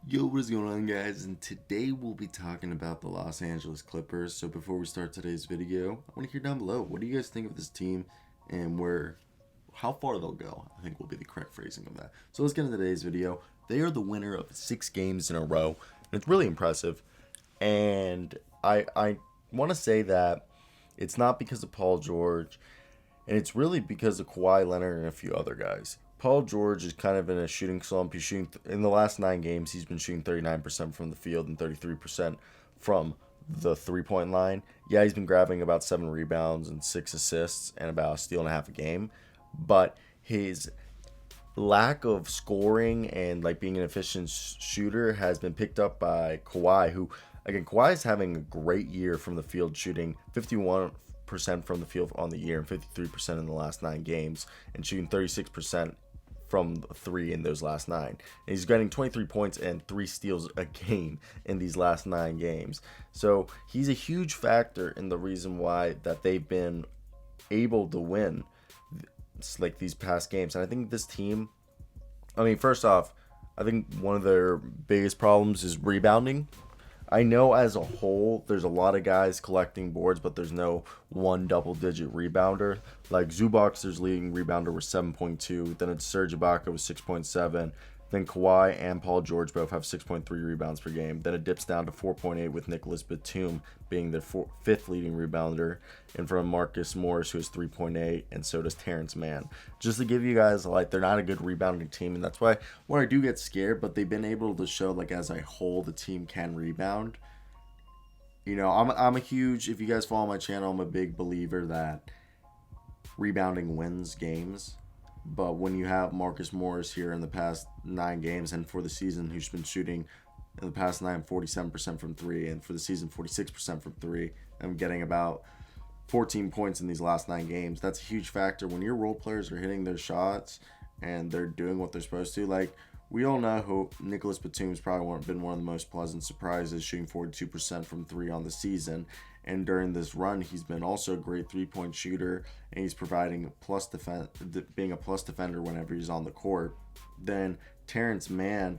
Yo, what is going on, guys? And today we'll be talking about the Los Angeles Clippers. So before we start today's video, I want to hear down below, what do you guys think of this team and how far they'll go? I think will be the correct phrasing of that. So let's get into today's video. They are the winner of 6 games in a row, and it's really impressive. And I want to say that it's not because of Paul George, and it's really because of Kawhi Leonard and a few other guys. Paul George is kind of in a shooting slump. He's shooting in the last 9 games. He's been shooting 39% from the field and 33% from the 3 point line. Yeah, he's been grabbing about 7 rebounds and 6 assists and about a steal and a half a game. But his lack of scoring and like being an efficient shooter has been picked up by Kawhi, who again Kawhi is having a great year from the field, shooting 51% from the field on the year and 53% in the last 9 games, and shooting 36% from 3 in those last 9. And he's getting 23 points and 3 steals a game in these last 9 games. So he's a huge factor in the reason why that they've been able to win like these past games. And I think this team, I mean, first off, I think one of their biggest problems is rebounding. I know as a whole, there's a lot of guys collecting boards, but there's no one double-digit rebounder. Like Zubac's leading rebounder was 7.2. Then it's Serge Ibaka with 6.7. Then Kawhi and Paul George both have 6.3 rebounds per game. Then it dips down to 4.8 with Nicholas Batum being the fifth leading rebounder in front of Marcus Morris, who has 3.8, and so does Terance Mann. Just to give you guys, like, they're not a good rebounding team, and that's why when I do get scared, but they've been able to show, like, as a whole, the team can rebound. You know, I'm a huge, if you guys follow my channel, I'm a big believer that rebounding wins games. But when you have Marcus Morris here in the past 9 games and for the season, who's been shooting in the past 9 47% from 3, and for the season 46% from 3, and getting about 14 points in these last 9 games, that's a huge factor. When your role players are hitting their shots and they're doing what they're supposed to, like, we all know who Nicholas Batum's probably been one of the most pleasant surprises, shooting 42% from 3 on the season. And during this run, he's been also a great 3 point shooter, and he's providing being a plus defender whenever he's on the court. Then Terance Mann,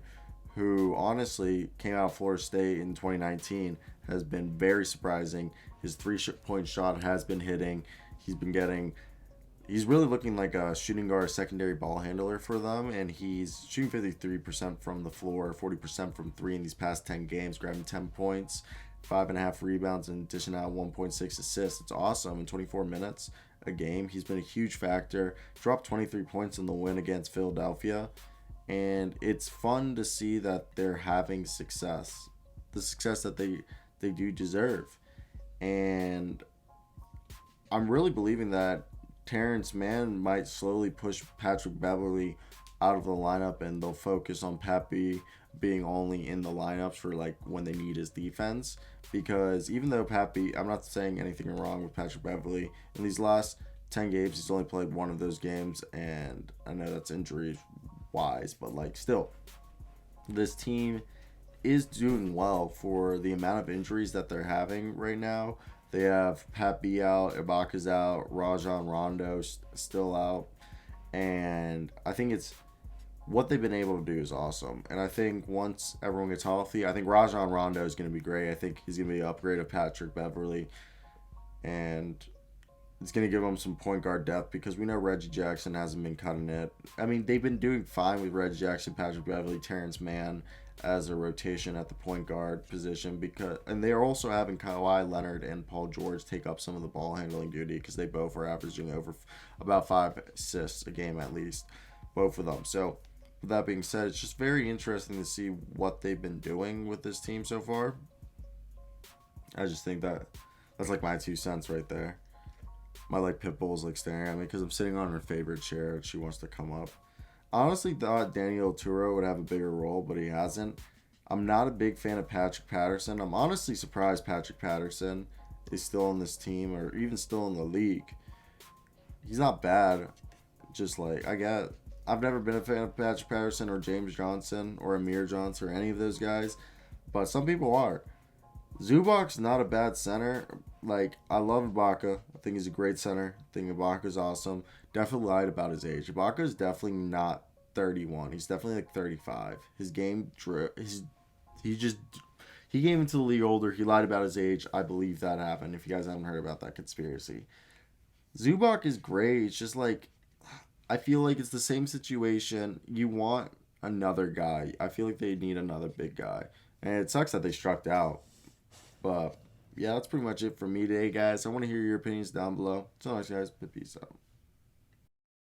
who honestly came out of Florida State in 2019, has been very surprising. His 3 point shot has been hitting. He's really looking like a shooting guard, secondary ball handler for them, and he's shooting 53% from the floor, 40% from 3 in these past 10 games, grabbing 10 points, 5.5 rebounds, and dishing out 1.6 assists. It's awesome in 24 minutes a game. He's been a huge factor. Dropped 23 points in the win against Philadelphia, and it's fun to see that they're having success, the success that they do deserve. And I'm really believing that Terance Mann might slowly push Patrick Beverley out of the lineup, and they'll focus on Pappy being only in the lineups for like when they need his defense. Because even though Pappy, I'm not saying anything wrong with Patrick Beverley, in these last 10 games he's only played one of those games, and I know that's injury wise, but like still, this team is doing well for the amount of injuries that they're having right now. They have Pat B out, Ibaka's out, Rajon Rondo still out, and I think it's what they've been able to do is awesome. And I think once everyone gets healthy, I think Rajon Rondo is going to be great. I think he's going to be an upgrade of Patrick Beverley, and it's going to give them some point guard depth because we know Reggie Jackson hasn't been cutting it. I mean, they've been doing fine with Reggie Jackson, Patrick Beverley, Terance Mann as a rotation at the point guard position, and they are also having Kawhi Leonard and Paul George take up some of the ball handling duty because they both are averaging over about 5 assists a game at least, both of them. So with that being said, it's just very interesting to see what they've been doing with this team so far. I just think that's like my 2 cents right there. My like pit bull is like staring at me because I'm sitting on her favorite chair and she wants to come up. I honestly thought Daniel Turo would have a bigger role, but he hasn't. I'm not a big fan of Patrick Patterson. I'm honestly surprised Patrick Patterson is still on this team or even still in the league. He's not bad. Just like I've never been a fan of Patrick Patterson or James Johnson or Amir Johnson or any of those guys, but some people are. Zubac's not a bad center. Like, I love Ibaka. I think he's a great center. I think Ibaka's awesome. Definitely lied about his age. Ibaka's definitely not 31. He's definitely like 35. His game, he just he came into the league older. He lied about his age. I believe that happened. If you guys haven't heard about that conspiracy, Zubac is great. It's just like I feel like it's the same situation. You want another guy. I feel like they need another big guy, and it sucks that they struck out. But yeah, that's pretty much it for me today, guys. I want to hear your opinions down below. So, nice, guys. Peace out.